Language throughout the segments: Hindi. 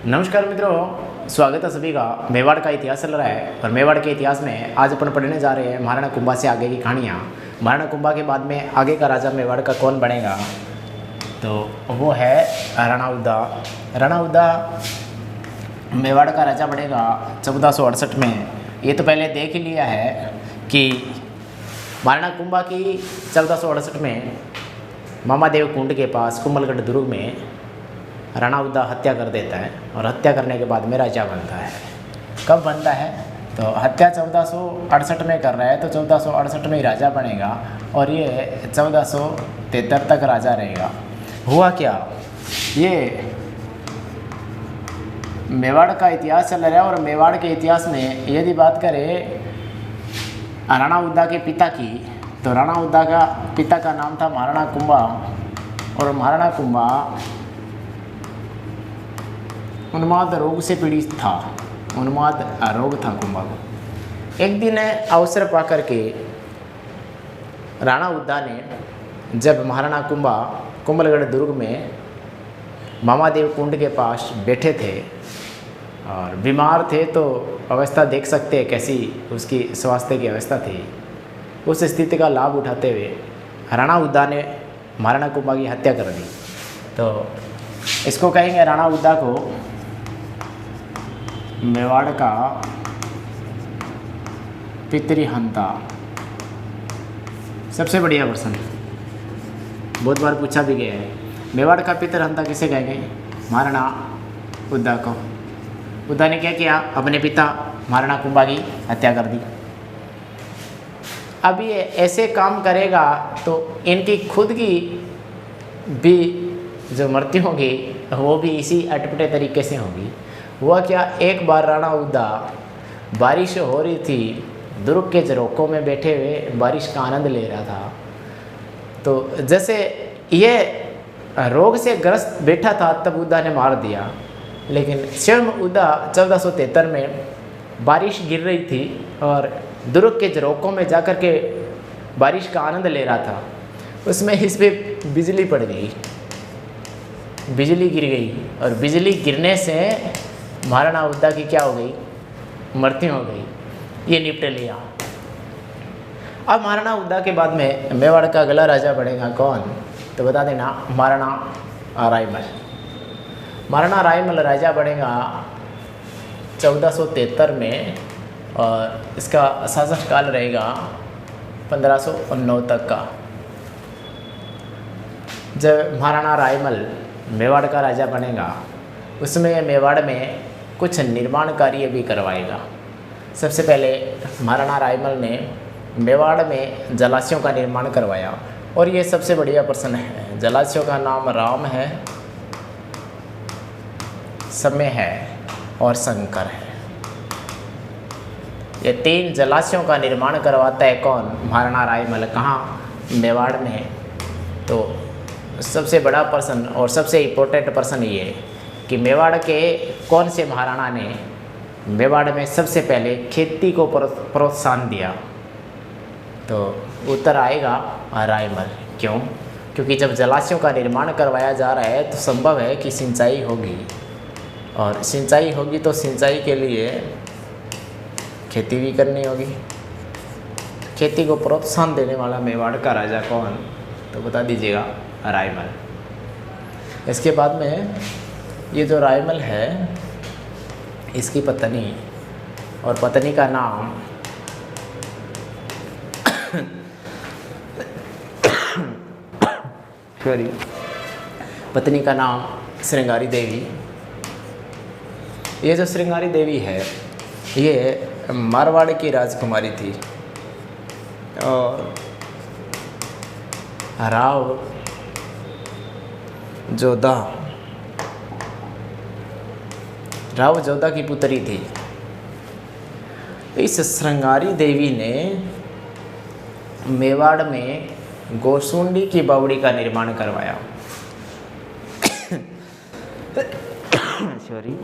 नमस्कार मित्रों, स्वागत है सभी का। मेवाड़ का इतिहास चल रहा है और मेवाड़ के इतिहास में आज अपन पढ़ने जा रहे हैं महाराणा कुंभा से आगे की कहानियाँ। महाराणा कुंभा के बाद में आगे का राजा मेवाड़ का कौन बनेगा, तो वो है राणा उद्दा। राणा उद्दा मेवाड़ का राजा बनेगा 1468 में। ये तो पहले देख ही लिया है कि महाराणा कुंभा की 1468 में मामादेव कुंड के पास कुंभलगढ़ दुर्ग में राणा उद्दा हत्या कर देता है और हत्या करने के बाद में राजा बनता है। कब बनता है, तो हत्या 1468 में कर रहा है तो 1468 में ही राजा बनेगा और ये 1473 तक राजा रहेगा। हुआ क्या, ये मेवाड़ का इतिहास चल रहा है और मेवाड़ के इतिहास में यदि बात करें राणा उद्दा के पिता की, तो राणा उद्दा का पिता का नाम था महाराणा कुंभा और महाराणा कुंभा उन्माद रोग से पीड़ित था। उन्माद रोग था कुंभा को। एक दिन अवसर पाकर के राणा उद्दा ने, जब महाराणा कुंभा कुंभलगढ़ दुर्ग में मामादेव कुंड के पास बैठे थे और बीमार थे, तो अवस्था देख सकते हैं कैसी उसकी स्वास्थ्य की अवस्था थी। उस स्थिति का लाभ उठाते हुए राणा उद्दा ने महाराणा कुंभा की हत्या कर दी। तो इसको कहेंगे राणा उद्दा को मेवाड़ का पितृहंता। सबसे बढ़िया प्रश्न, बहुत बार पूछा भी गया है। मेवाड़ का पितृहंता किसे कहेंगे? महाराणा उद्दा को। उद्दा ने क्या किया, अपने पिता महाराणा कुंभा की हत्या कर दी। अब ये ऐसे काम करेगा तो इनकी खुद की भी जो मृत्यु होगी वो भी इसी अटपटे तरीके से होगी। हुआ क्या, एक बार राणा उद्दा, बारिश हो रही थी, दुर्ग के झरोखों में बैठे हुए बारिश का आनंद ले रहा था। तो जैसे ये रोग से ग्रस्त बैठा था तब उद्दा ने मार दिया। लेकिन स्वयं उद्दा 1473 में बारिश गिर रही थी और दुर्ग के झरोखों में जाकर के बारिश का आनंद ले रहा था। उसमें इस पर बिजली पड़ गई, बिजली गिर गई और बिजली गिरने से महाराणा उद्दा की क्या हो गई, मृत्यु हो गई। ये निपट लिया। अब महाराणा उद्दा के बाद में मेवाड़ का अगला राजा बनेगा कौन, तो बता देना, महाराणा रायमल। महाराणा रायमल राजा बनेगा 1473 में और इसका शासनकाल रहेगा 1509 तक का। जब महाराणा रायमल मेवाड़ का राजा बनेगा उसमें मेवाड़ में कुछ निर्माण कार्य भी करवाएगा। सबसे पहले महाराणा रायमल ने मेवाड़ में जलाशयों का निर्माण करवाया और ये सबसे बढ़िया प्रश्न है। जलाशयों का नाम राम है, समय है और शंकर है। ये तीन जलाशयों का निर्माण करवाता है कौन, महाराणा रायमल। कहाँ, मेवाड़ में। तो सबसे बड़ा प्रश्न और सबसे इम्पोर्टेंट प्रश्न ये कि मेवाड़ के कौन से महाराणा ने मेवाड़ में सबसे पहले खेती को प्रोत्साहन दिया, तो उत्तर आएगा रायमल। क्यों? क्योंकि जब जलाशयों का निर्माण करवाया जा रहा है तो संभव है कि सिंचाई होगी और सिंचाई होगी तो सिंचाई के लिए खेती भी करनी होगी। खेती को प्रोत्साहन देने वाला मेवाड़ का राजा कौन, तो बता दीजिएगा, रायमल। इसके बाद में ये जो रायमल है इसकी पत्नी, और पत्नी का नाम सॉरी, पत्नी का नाम श्रृंगारी देवी। ये जो श्रृंगारी देवी है ये मारवाड़ की राजकुमारी थी और राव जोधा की पुत्री थी। इस श्रृंगारी देवी ने मेवाड़ में गोसुंडी की बावड़ी का निर्माण करवाया। सॉरी,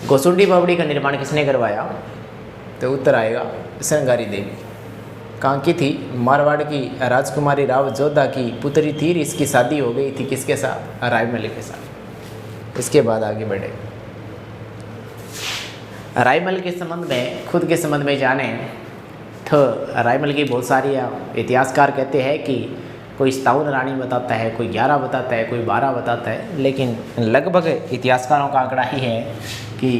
गोसुंडी बावड़ी का निर्माण किसने करवाया, तो उत्तर आएगा श्रृंगारी देवी। कहाँ की थी? मारवाड़ की राजकुमारी राव जोधा की पुत्री थी। इसकी शादी हो गई थी किसके साथ? रायमल के साथ। इसके बाद आगे बढ़े। रायमल के संबंध में, खुद के संबंध में जाने तो रायमल की बहुत सारी इतिहासकार कहते हैं कि कोई 57 रानी बताता है, कोई 11 बताता है, कोई 12 बताता है, लेकिन लगभग इतिहासकारों का आंकड़ा ही है कि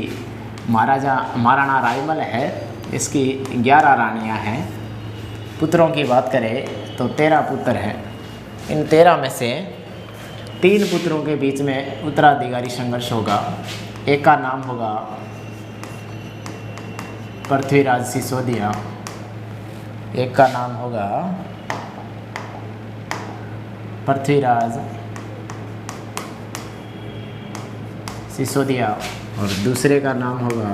महाराणा रायमल है, इसकी 11 रानियां हैं। पुत्रों की बात करें तो 13 पुत्र हैं। इन 13 में से 3 पुत्रों के बीच में उत्तराधिकारी संघर्ष होगा। एक का नाम होगा पृथ्वीराज सिसोदिया, एक का नाम होगा पृथ्वीराज सिसोदिया और दूसरे का नाम होगा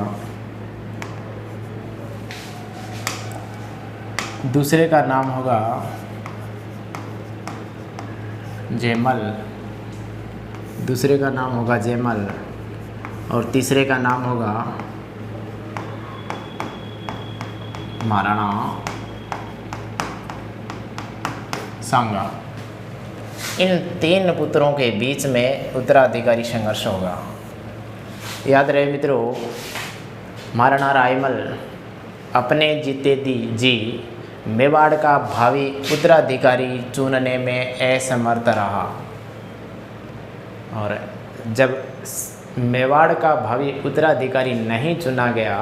जयमल, दूसरे का नाम होगा जयमल और तीसरे का नाम होगा महाराणा सांगा। इन 3 पुत्रों के बीच में उत्तराधिकारी संघर्ष होगा। याद रहे मित्रों, महाराणा रायमल अपने जीते जी मेवाड़ का भावी उत्तराधिकारी चुनने में असमर्थ रहा और जब मेवाड़ का भावी उत्तराधिकारी नहीं चुना गया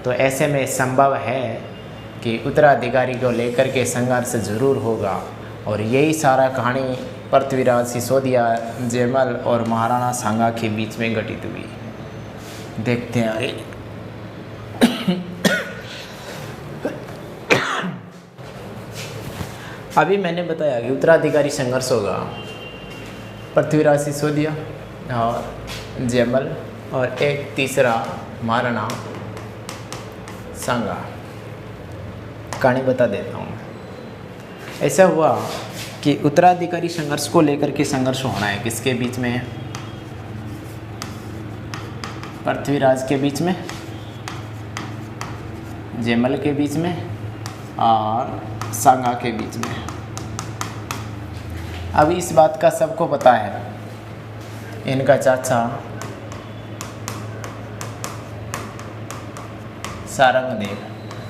तो ऐसे में संभव है कि उत्तराधिकारी को लेकर के संघर्ष जरूर होगा। और यही सारा कहानी पृथ्वीराज सिसोदिया, जयमल और महाराणा सांगा के बीच में घटित हुई। देखते हैं आगे। अभी मैंने बताया कि उत्तराधिकारी संघर्ष होगा, पृथ्वीराज सिसोदिया और जयमल और एक तीसरा महाराणा सांगा। कहानी बता देता हूँ। ऐसा हुआ कि उत्तराधिकारी संघर्ष को लेकर के संघर्ष होना है किसके बीच में? पृथ्वीराज के बीच में, जयमल के बीच में और सांगा के बीच में। अब इस बात का सबको पता है। इनका चाचा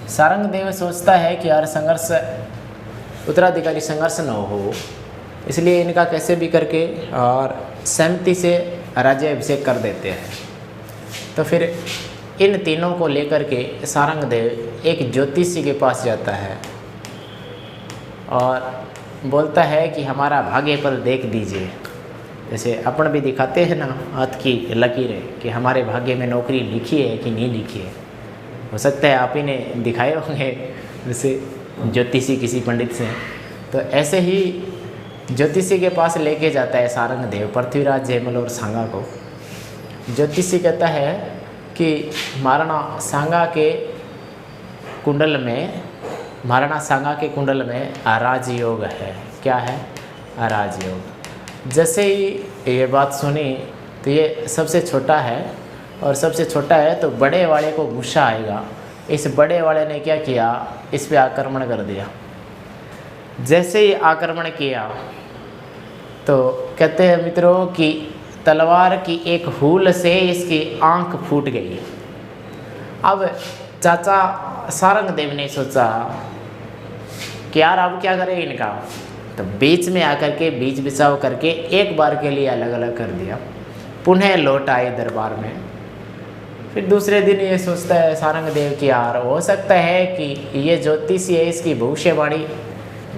सारंगदेव सोचता है कि यार संघर्ष, उत्तराधिकारी संघर्ष न हो, इसलिए इनका कैसे भी करके और सहमति से राज्याभिषेक कर देते हैं। तो फिर इन तीनों को लेकर के सारंगदेव एक ज्योतिषी के पास जाता है और बोलता है कि हमारा भाग्य पर देख दीजिए। जैसे अपन भी दिखाते हैं ना हाथ की लकीरें कि हमारे भाग्य में नौकरी लिखी है कि नहीं लिखी है। हो सकता है आप ही ने दिखाए होंगे जैसे ज्योतिषी किसी पंडित से। तो ऐसे ही ज्योतिषी के पास लेके जाता है सारंगदेव पृथ्वीराज, जयमल और सांगा को। ज्योतिषी कहता है कि महाराणा सांगा के कुंडल में राजयोग है। क्या है? राजयोग। जैसे ही ये बात सुनी तो ये सबसे छोटा है और सबसे छोटा है तो बड़े वाले को गुस्सा आएगा। इस बड़े वाले ने क्या किया? इस पे आक्रमण कर दिया। जैसे ही आक्रमण किया तो कहते हैं मित्रों कि तलवार की एक हूल से इसकी आंख फूट गई। अब चाचा सारंगदेव ने सोचा कि यार अब क्या करें इनका, तो बीच में आकर के बीच बिचाव करके एक बार के लिए अलग अलग कर दिया। पुनः लौट आए दरबार में। फिर दूसरे दिन ये सोचता है सारंगदेव कि यार हो सकता है कि ये ज्योतिषी है, इसकी भविष्यवाणी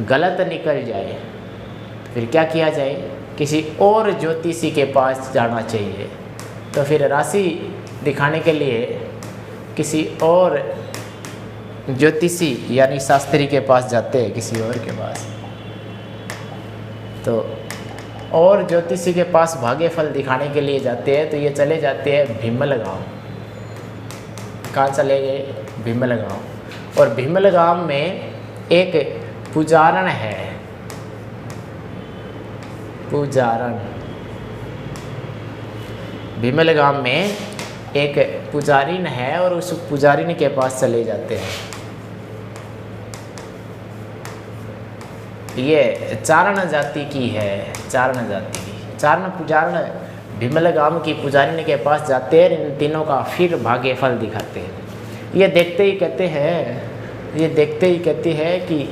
गलत निकल जाए। फिर क्या किया जाए? किसी और ज्योतिषी के पास जाना चाहिए। तो फिर राशि दिखाने के लिए किसी और ज्योतिषी यानी शास्त्री के पास जाते हैं, किसी और के पास। तो और ज्योतिषी के पास भाग्य फल दिखाने के लिए जाते हैं। तो ये चले जाते हैं भीमल गाँव। कहाँ चले गए? भीमल गाँव। और भीमल गाँव में एक पुजारण है, भीमल गाँव में एक पुजारिन है और उस पुजारिन के पास चले जाते हैं। ये चारण जाति की है, चारण जाति की। चारण पुजारण भीमल गांव की पुजारिनी के पास जाते हैं, इन तीनों का फिर भाग्य फल दिखाते हैं। ये देखते ही कहते हैं, ये देखते ही कहती है कि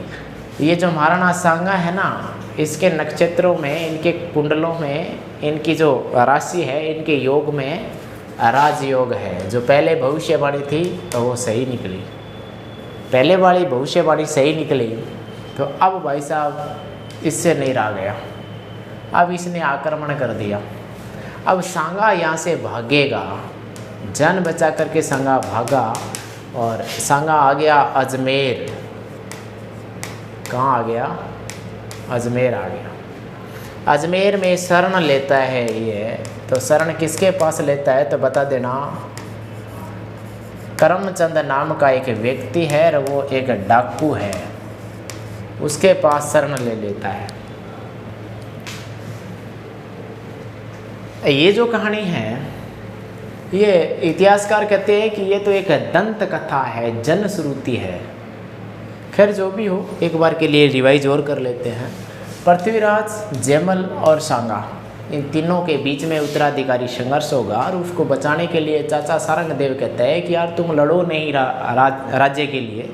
ये जो महाराणा सांगा है ना, इसके नक्षत्रों में, इनके कुंडलों में, इनकी जो राशि है, इनके योग में राजयोग है। जो पहले भविष्यवाणी थी तो वो सही निकली, पहले वाली भविष्यवाणी सही निकली। तो अब भाई साहब इससे नहीं रहा गया, अब इसने आक्रमण कर दिया। अब सांगा यहाँ से भागेगा, जान बचा करके सांगा भागा और सांगा आ गया अजमेर। कहाँ आ गया? अजमेर आ गया। अजमेर में शरण लेता है ये। तो शरण किसके पास लेता है तो बता देना। करमचंद नाम का एक व्यक्ति है और वो एक डाकू है, उसके पास शरण ले लेता है। ये जो कहानी है, ये इतिहासकार कहते हैं कि ये तो एक दंत कथा है, जनश्रुति है। खैर जो भी हो, एक बार के लिए रिवाइज और कर लेते हैं। पृथ्वीराज, जयमल और सांगा, इन तीनों के बीच में उत्तराधिकारी संघर्ष होगा और उसको बचाने के लिए चाचा सारंग देव कहते हैं कि यार तुम लड़ो नहीं राज्य के लिए,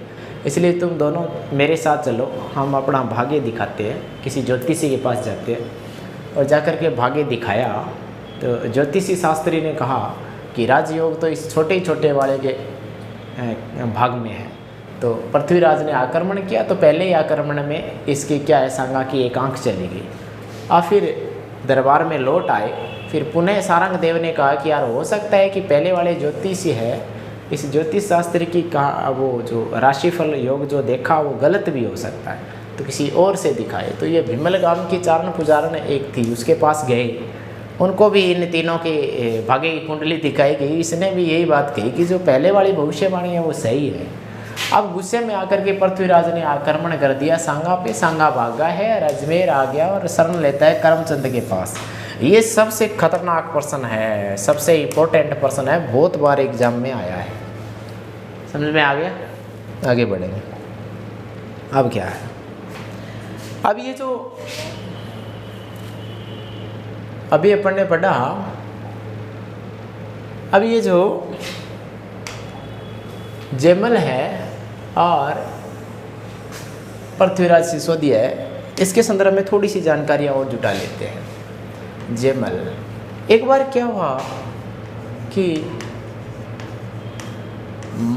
इसलिए तुम दोनों मेरे साथ चलो, हम अपना भाग्य दिखाते हैं। किसी ज्योतिषी के पास जाते हैं और जाकर के भाग्य दिखाया तो ज्योतिषी शास्त्री ने कहा कि राजयोग तो इस छोटे छोटे वाले के भाग में है। तो पृथ्वीराज ने आक्रमण किया तो पहले ही आक्रमण में इसकी क्या है, सांगा की एक आंख चली गई। और फिर दरबार में लौट आए। फिर पुनः सारंग देव ने कहा कि यार हो सकता है कि पहले वाले ज्योतिषी है, इस ज्योतिष शास्त्र की कहा वो जो राशिफल योग जो देखा वो गलत भी हो सकता है, तो किसी और से दिखाए। तो ये भीमल गांव की चारण पुजारण एक थी, उसके पास गए, उनको भी इन तीनों के भाग्य की कुंडली दिखाई गई। इसने भी यही बात कही कि जो पहले वाली भविष्यवाणी है वो सही है। अब गुस्से में आकर के पृथ्वीराज ने आक्रमण कर दिया सांगा पे। सांगा भागा है और अजमेर आ गया और शरण लेता है करमचंद के पास। ये सबसे खतरनाक पर्सन है, सबसे इम्पोर्टेंट पर्सन है, बहुत बार एग्जाम में आया है। समझ में आ गया? आगे बढ़ेंगे। अब क्या है, अब ये जो अभी अपन ने पढ़ा, अब ये जो जयमल है और पृथ्वीराज सिसोदिया है, इसके संदर्भ में थोड़ी सी जानकारियाँ और जुटा लेते हैं। जयमल, एक बार क्या हुआ कि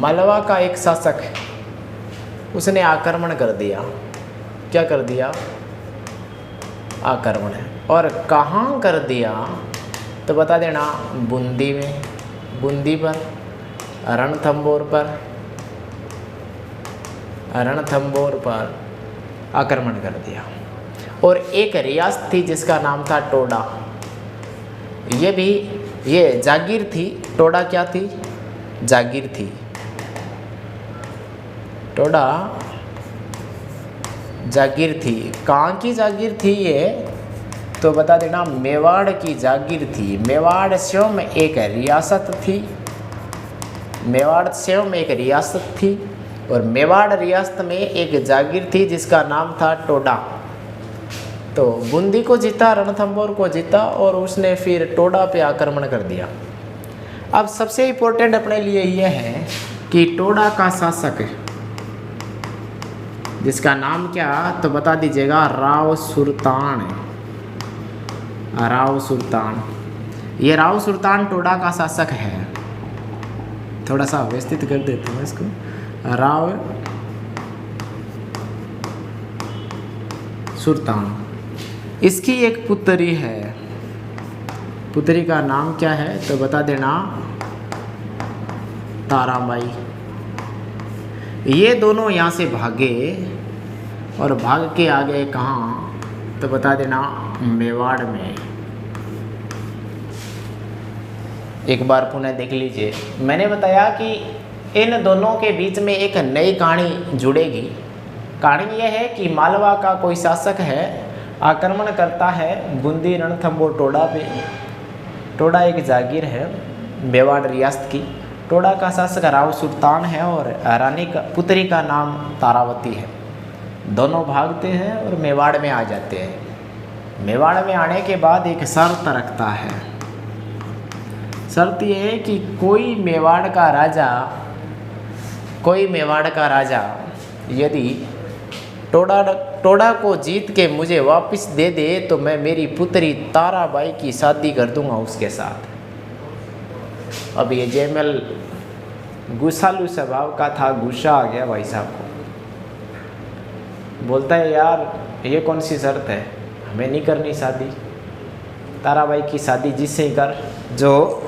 मालवा का एक शासक है, उसने आक्रमण कर दिया। क्या कर दिया? आक्रमण है। और कहाँ कर दिया तो बता देना। बूंदी में, बूंदी पर, रणथंबोर पर, रणथंबोर पर आक्रमण कर दिया। और एक रियासत थी जिसका नाम था टोडा। ये भी ये जागीर थी। टोडा क्या थी? जागीर थी। टोडा जागीर थी। कहाँ की जागीर थी ये तो बता देना। मेवाड़ की जागीर थी। मेवाड़ स्वयं एक रियासत थी। मेवाड़ स्वयं एक रियासत थी और मेवाड़ रियासत में एक जागीर थी जिसका नाम था टोडा। तो बूंदी को जीता, रणथंबोर को जीता और उसने फिर टोडा पे आक्रमण कर दिया। अब सबसे इम्पोर्टेंट अपने लिए यह है कि टोडा का शासक जिसका नाम क्या तो बता दीजिएगा, राव सुल्तान। राव सुल्तान, ये राव सुल्तान टोडा का शासक है। थोड़ा सा व्यवस्थित कर देता हूँ इसको। राव सुल्तान, इसकी एक पुत्री है। पुत्री का नाम क्या है तो बता देना, ताराबाई। ये दोनों यहाँ से भागे और भाग के आ गए कहाँ तो बता देना, मेवाड़ में। एक बार पुनः देख लीजिए। मैंने बताया कि इन दोनों के बीच में एक नई कहानी जुड़ेगी। कहानी यह है कि मालवा का कोई शासक है, आक्रमण करता है बूंदी, रणथंबोर, टोडा पे। टोडा एक जागीर है मेवाड़ रियासत की। टोडा का शासक राव सुल्तान है और रानी का पुत्री का नाम तारावती है। दोनों भागते हैं और मेवाड़ में आ जाते हैं। मेवाड़ में आने के बाद एक शर्त रखता है। शर्त ये है कि कोई मेवाड़ का राजा यदि टोडा को जीत के मुझे वापस दे दे तो मैं मेरी पुत्री ताराबाई की शादी कर दूंगा उसके साथ। अब ये जयमल गुस्सालू स्वभाव का था, गुस्सा आ गया भाई साहब को। बोलता है यार ये कौन सी शर्त है, हमें नहीं करनी शादी, ताराबाई की शादी जिससे ही कर जो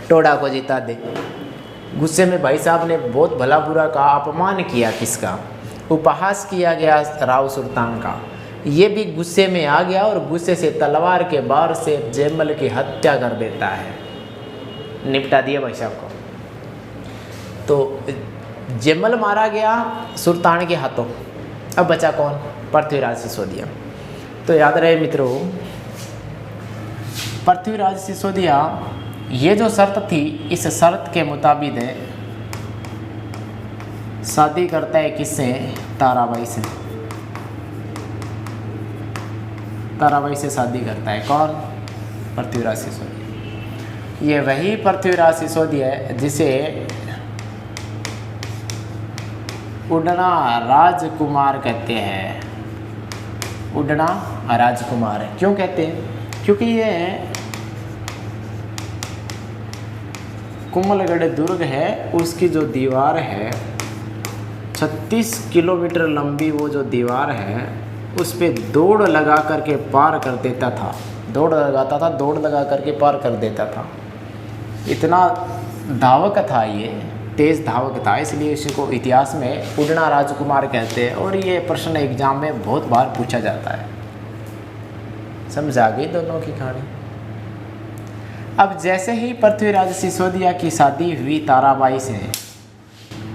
टोडा को जिता दे। गुस्से में भाई साहब ने बहुत भला बुरा कहा, अपमान किया किसका, उपहास किया गया राव सुल्तान का। ये भी गुस्से में आ गया और गुस्से से तलवार के बार से जयमल की हत्या कर देता है, निपटा दिया भाई साहब को। तो जयमल मारा गया सुल्तान के हाथों। अब बचा कौन, पृथ्वीराज सिसोदिया। तो याद रहे मित्रों, पृथ्वीराज सिसोदिया ये जो शर्त थी, इस शर्त के मुताबिक शादी करता है किससे, ताराबाई से। ताराबाई से शादी करता है कौन, पृथ्वीराज सिसोदिया। ये वही पृथ्वीराज सिसोदिया है जिसे उड़ना राजकुमार कहते हैं। उड़ना राजकुमार क्यों कहते हैं, क्योंकि ये कुंभलगढ़ दुर्ग है, उसकी जो दीवार है 36 किलोमीटर लंबी, वो जो दीवार है उस पे दौड़ लगा करके पार कर देता था। दौड़ लगाता था, दौड़ लगा करके पार कर देता था। इतना धावक था, ये तेज़ धावक था, इसलिए इसको इतिहास में उड़ना राजकुमार कहते हैं। और ये प्रश्न एग्जाम में बहुत बार पूछा जाता है। समझ आ गई दोनों की कहानी। अब जैसे ही पृथ्वीराज सिसोदिया की शादी हुई ताराबाई से,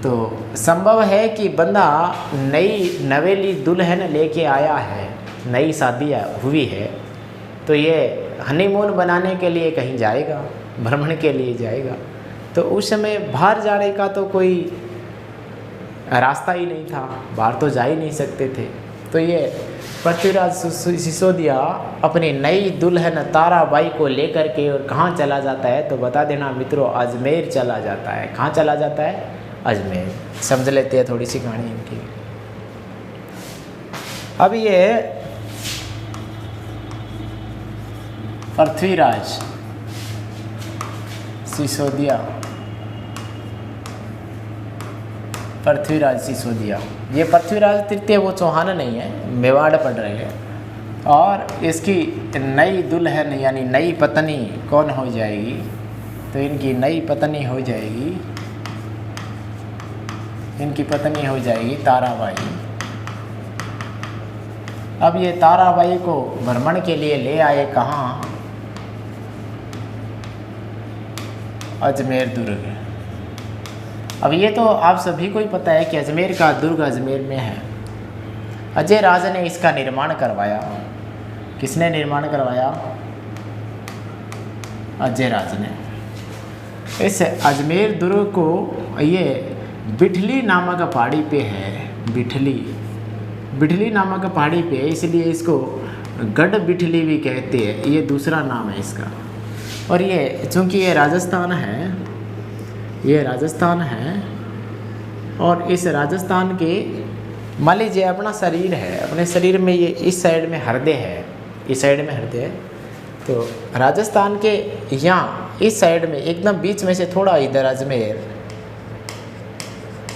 तो संभव है कि बंदा नई नवेली दुल्हन लेके आया है, नई शादी हुई है, तो ये हनीमून बनाने के लिए कहीं जाएगा, भ्रमण के लिए जाएगा। तो उस समय बाहर जाने का तो कोई रास्ता ही नहीं था, बाहर तो जा ही नहीं सकते थे। तो ये पृथ्वीराज सिसोदिया अपनी नई दुल्हन ताराबाई को लेकर के और कहाँ चला जाता है, तो बता देना मित्रों, अजमेर चला जाता है। कहाँ चला जाता है, अजमेर। समझ लेते हैं थोड़ी सी कहानी इनकी। अब ये पृथ्वीराज सिसोदिया, ये पृथ्वीराज तृतीय वो चौहान नहीं है, मेवाड़ पढ़ रहे हैं। और इसकी नई दुल्हन यानी नई पत्नी कौन हो जाएगी, तो इनकी नई पत्नी हो जाएगी, इनकी पत्नी हो जाएगी ताराबाई। अब ये ताराबाई को भ्रमण के लिए ले आए कहाँ, अजमेर दुर्ग। अब ये तो आप सभी को ही पता है कि अजमेर का दुर्ग अजमेर में है। अजय राज ने इसका निर्माण करवाया। किसने निर्माण करवाया, अजय राज ने। इस अजमेर दुर्ग को ये बिठली नामक पहाड़ी पे है, बिठली नामक पहाड़ी पे, इसलिए इसको गढ़ बिठली भी कहते हैं, ये दूसरा नाम है इसका। और ये चूँकि ये राजस्थान है, और इस राजस्थान के मान लीजिए अपना शरीर है, अपने शरीर में ये इस साइड में हृदय है, इस साइड में हृदय है। तो राजस्थान के यहाँ इस साइड में एकदम बीच में से थोड़ा इधर अजमेर,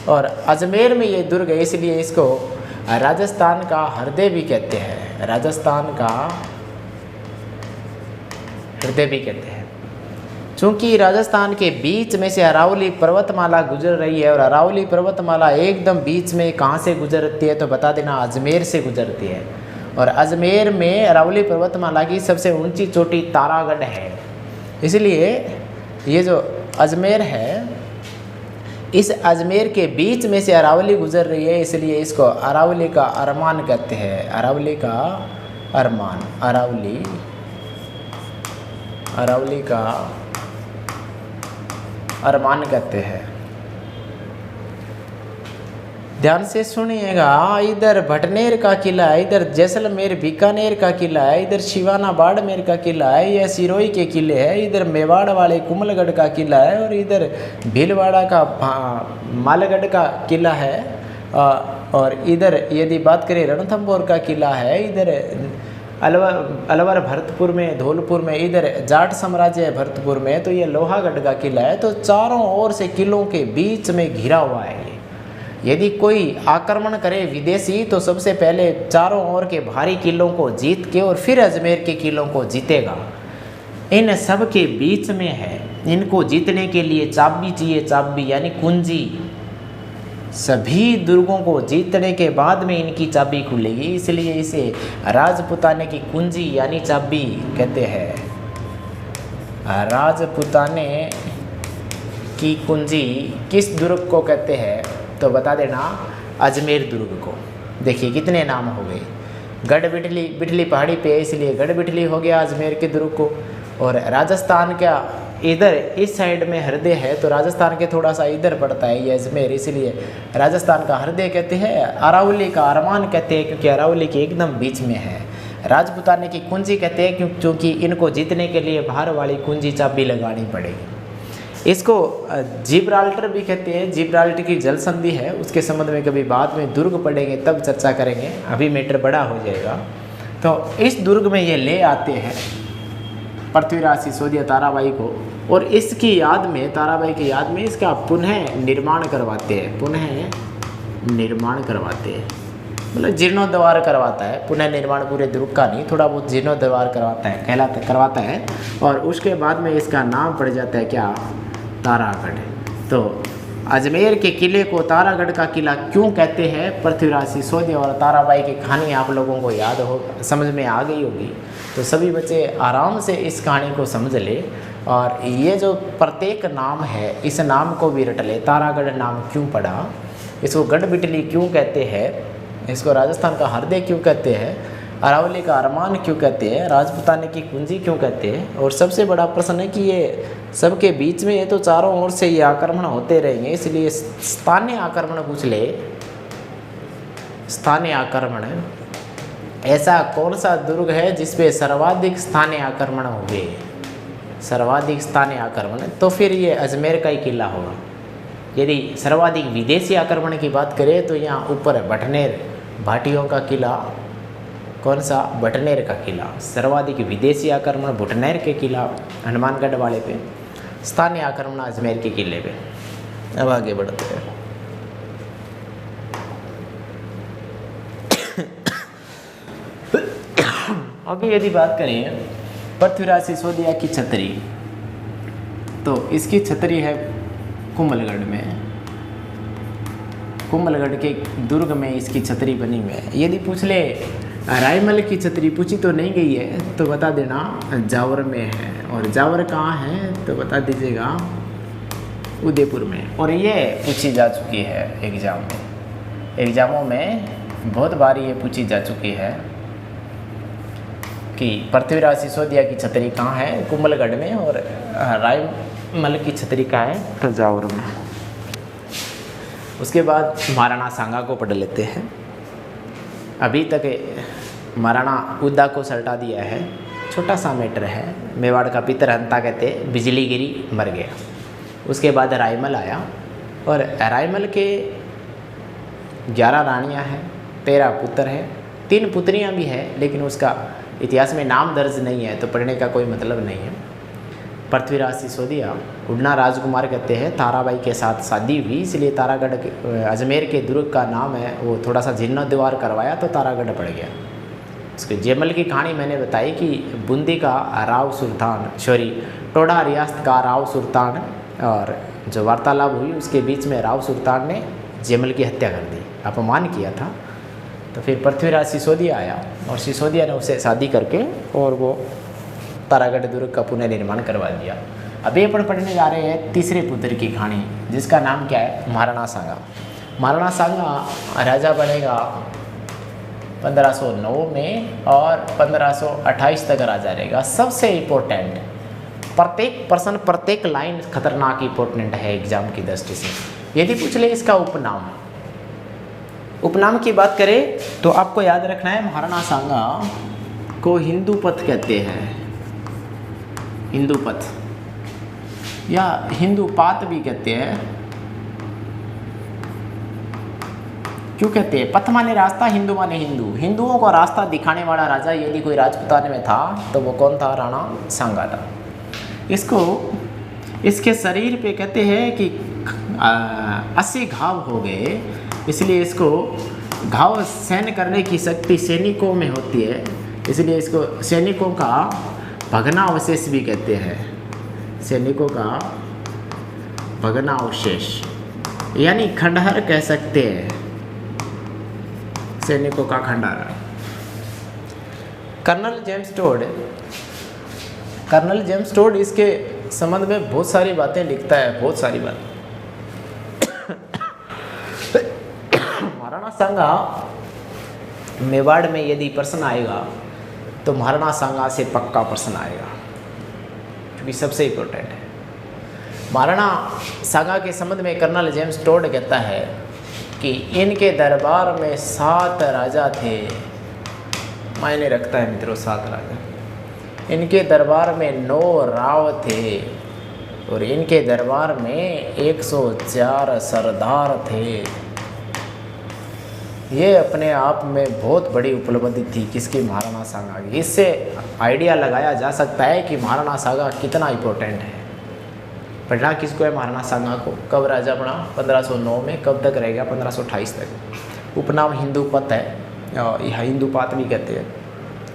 और अजमेर में ये दुर्ग है, इसलिए इसको राजस्थान का हृदय भी कहते हैं, राजस्थान का हृदय भी कहते हैं। चूँकि राजस्थान के बीच में से अरावली पर्वतमाला गुजर रही है, और अरावली पर्वतमाला एकदम बीच में कहाँ से गुजरती है, तो बता देना अजमेर से गुजरती है। और अजमेर में अरावली पर्वतमाला की सबसे ऊंची चोटी तारागढ़ है, इसलिए ये जो अजमेर है, इस अजमेर के बीच में से अरावली गुजर रही है, इसलिए इसको अरावली का अरमान कहते हैं। अरावली का अरमान, अरावली का अरमान कहते हैं। ध्यान से सुनिएगा। इधर भटनेर का किला है, इधर जैसलमेर बीकानेर का किला है, इधर शिवाना बाड़मेर का किला है, यह सिरोही के किले है, इधर मेवाड़ वाले कुमलगढ़ का किला है, और इधर भीलवाड़ा का मालगढ़ का किला है, और इधर यदि बात करें रणथंभौर का किला है, इधर अलवर भरतपुर में, धौलपुर में, इधर जाट साम्राज्य है भरतपुर में, तो ये लोहागढ़ का किला है। तो चारों ओर से किलों के बीच में घिरा हुआ है ये। यदि कोई आक्रमण करे विदेशी तो सबसे पहले चारों ओर के भारी किलों को जीत के और फिर अजमेर के किलों को जीतेगा। इन सब के बीच में है। इनको जीतने के लिए चाबी चाहिए, चाबी यानी कुंजी। सभी दुर्गों को जीतने के बाद में इनकी चाबी खुलेगी, इसलिए इसे राजपुताने की कुंजी यानी चाबी कहते हैं। राजपुताने की कुंजी किस दुर्ग को कहते हैं तो बता देना, अजमेर दुर्ग को। देखिए कितने नाम हो गए। गढ़ बिठली, बिठली पहाड़ी पे है इसलिए गढ़ बिठली हो गया अजमेर के दुर्ग को। और राजस्थान का इधर इस साइड में हृदय है, तो राजस्थान के थोड़ा सा इधर पड़ता है ये अजमेर, इसलिए राजस्थान का हृदय कहते हैं। अरावली का अरमान कहते हैं क्योंकि अरावली के एकदम बीच में है। राजपुताने की कुंजी कहते हैं क्योंकि इनको जीतने के लिए बाहर वाली कुंजी चाबी लगानी पड़ेगी। इसको जिब्राल्टर भी कहते हैं। जिब्राल्टर की जल संधि है, उसके संबंध में कभी बाद में दुर्ग पढ़ेंगे तब चर्चा करेंगे, अभी मैटर बड़ा हो जाएगा। तो इस दुर्ग में ये ले आते हैं पृथ्वीराज सिसोदिया ताराबाई को, और इसकी याद में, ताराबाई की याद में इसका पुनः निर्माण करवाते हैं। पुनः निर्माण करवाते हैं मतलब जीर्णोद्धार करवाता है। पुनः निर्माण पूरे दुर्ग का नहीं, थोड़ा बहुत जीर्णोद्धार करवाता है। और उसके बाद में इसका नाम पड़ जाता है क्या, तारागढ़। तो अजमेर के किले को तारागढ़ का किला क्यों कहते हैं, पृथ्वीराज सिसोदिया और ताराबाई की कहानी आप लोगों को याद हो, समझ में आ गई होगी। तो सभी बच्चे आराम से इस कहानी को समझ ले, और ये जो प्रत्येक नाम है इस नाम को भी रट ले। तारागढ़ नाम क्यों पड़ा, इसको गढ़ बिटली क्यों कहते हैं, इसको राजस्थान का हृदय क्यों कहते हैं, अरावली का अरमान क्यों कहते हैं, राजपुताने की कुंजी क्यों कहते हैं। और सबसे बड़ा प्रश्न है कि ये सबके बीच में ये तो चारों ओर से ये आक्रमण होते रहेंगे, इसलिए स्थानीय आक्रमण पूछ ले। स्थानीय आक्रमण ऐसा कौन सा दुर्ग है जिसपे सर्वाधिक स्थानीय आक्रमण हुए, सर्वाधिक स्थानीय आक्रमण, तो फिर ये अजमेर का ही किला होगा। यदि सर्वाधिक विदेशी आक्रमण की बात करें तो यहाँ ऊपर भटनेर, भाटियों का किला, कौन सा, भटनेर का किला। सर्वाधिक विदेशी आक्रमण भटनेर के किला हनुमानगढ़ वाले पे, स्थानीय आक्रमण अजमेर के किले पे। अब आगे बढ़ते हैं। अभी यदि बात करें पृथ्वीराज सिसोदिया की छतरी, तो इसकी छतरी है कुंभलगढ़ में। कुंभलगढ़ के दुर्ग में इसकी छतरी बनी हुई है। यदि पूछ ले रायमल की छतरी, पूछी तो नहीं गई है तो बता देना जावर में है। और जावर कहाँ है तो बता दीजिएगा उदयपुर में। और ये पूछी जा चुकी है एग्ज़ाम में, एग्ज़ामों में बहुत बार ये पूछी जा चुकी है कि पृथ्वीराज सिसोदिया की छतरी कहाँ है, कुंभलगढ़ में, और रायमल की छतरी कहाँ है तो जावर में। उसके बाद महाराणा सांगा को पढ़ लेते हैं। अभी तक महाराणा उदा को सल्टा दिया है, छोटा सा मैटर है। मेवाड़ का पितर हंता कहते, बिजली गिरी मर गया। उसके बाद रायमल आया, और रायमल के 11 रानियां हैं, 13 पुत्र हैं, 3 पुत्रियां भी हैं, लेकिन उसका इतिहास में नाम दर्ज नहीं है तो पढ़ने का कोई मतलब नहीं है। पृथ्वीराज सिसोदिया उड़ना राजकुमार कहते हैं, ताराबाई के साथ शादी हुई, इसलिए तारागढ़ अजमेर के दुर्ग का नाम है वो थोड़ा सा जीर्णोद्धार करवाया तो तारागढ़ पड़ गया। उसके जयमल की कहानी मैंने बताई कि बूंदी का राव सुल्तान, टोडा रियासत का राव सुल्तान, और जो वार्तालाप हुई उसके बीच में राव सुल्तान ने जयमल की हत्या कर दी, अपमान किया था। तो फिर पृथ्वीराज सिसोदिया आया और सिसोदिया ने उसे शादी करके और वो तारागढ़ दुर्ग का पुनर्निर्माण करवा दिया। अभी अपन पढ़ने जा रहे हैं तीसरे पुत्र की कहानी, जिसका नाम क्या है, महाराणा सांगा। महाराणा सांगा राजा बनेगा 1509 में और 1528 तक राजा रहेगा। सबसे इम्पोर्टेंट, प्रत्येक प्रश्न, प्रत्येक लाइन खतरनाक इम्पोर्टेंट है एग्जाम की दृष्टि से। यदि पूछ ले इसका उपनाम, उपनाम की बात करें तो आपको याद रखना है महाराणा सांगा को हिंदूपथ कहते हैं, हिंदूपथ या हिंदूपात भी कहते हैं। क्यों कहते हैं? पथ माने रास्ता, हिंदू माने हिंदू। हिंदुओं को रास्ता दिखाने वाला राजा यदि कोई राजपुताने में था तो वो कौन था? राणा सांगा था। इसको इसके शरीर पे कहते हैं कि 80 घाव हो गए, इसलिए इसको घाव सहन करने की शक्ति सैनिकों में होती है, इसलिए इसको सैनिकों का भग्नावशेष भी कहते हैं। सैनिकों का भग्नावशेष यानी खंडहर कह सकते हैं, सैनिकों का खंडहर। कर्नल जेम्स टोड इसके संबंध में बहुत सारी बातें लिखता है, बहुत सारी बातें। महाराणा सांगा मेवाड़ में यदि प्रश्न आएगा तो महाराणा सांगा से पक्का प्रश्न आएगा, क्योंकि सबसे इम्पोर्टेंट है। महाराणा सांगा के संबंध में कर्नल जेम्स टोड कहता है कि इनके दरबार में 7 राजा थे। मायने रखता है मित्रों, 7 राजा। इनके दरबार में 9 राव थे और इनके दरबार में 104 सरदार थे। ये अपने आप में बहुत बड़ी उपलब्धि थी किसकी? महाराणा सांगा की। इससे आइडिया लगाया जा सकता है कि महाराणा सांगा कितना इम्पोर्टेंट है। पढ़ना किसको है? महाराणा सांगा को। कब राजा बना? 1509 में। कब तक रहेगा? 1528 तक। उपनाम हिंदूपथ है, यह हिंदूपात भी कहते हैं।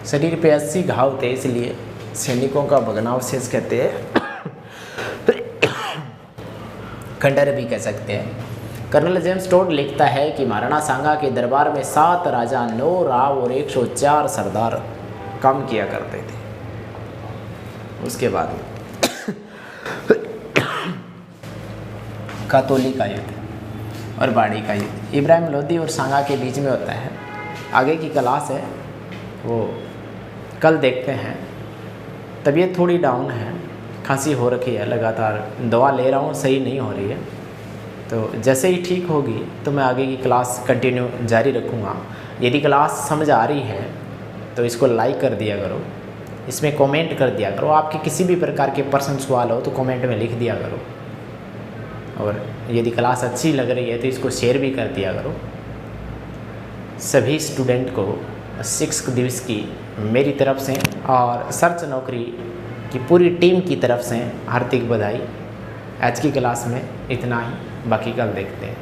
शरीर पे 80 घाव थे, इसलिए सैनिकों का भग्नावशेष कहते हैं, खंडहर भी कह सकते हैं। कर्नल जेम्स टोड लिखता है कि महाराणा सांगा के दरबार में 7 राजा, 9 राव और 104 सरदार काम किया करते थे। उसके बाद कातोली का युद्ध और बाड़ी का युद्ध इब्राहिम लोदी और सांगा के बीच में होता है। आगे की क्लास है वो कल देखते हैं। तबीयत थोड़ी डाउन है, खांसी हो रखी है, लगातार दवा ले रहा हूँ, सही नहीं हो रही है। तो जैसे ही ठीक होगी तो मैं आगे की क्लास कंटिन्यू जारी रखूँगा। यदि क्लास समझ आ रही है तो इसको लाइक कर दिया करो, इसमें कमेंट कर दिया करो। आपके किसी भी प्रकार के प्रश्न सवाल हो तो कमेंट में लिख दिया करो, और यदि क्लास अच्छी लग रही है तो इसको शेयर भी कर दिया करो। सभी स्टूडेंट को शिक्षक दिवस की मेरी तरफ से और सर्च नौकरी की पूरी टीम की तरफ से हार्दिक बधाई। आज की क्लास में इतना ही, बाकी कल देखते हैं।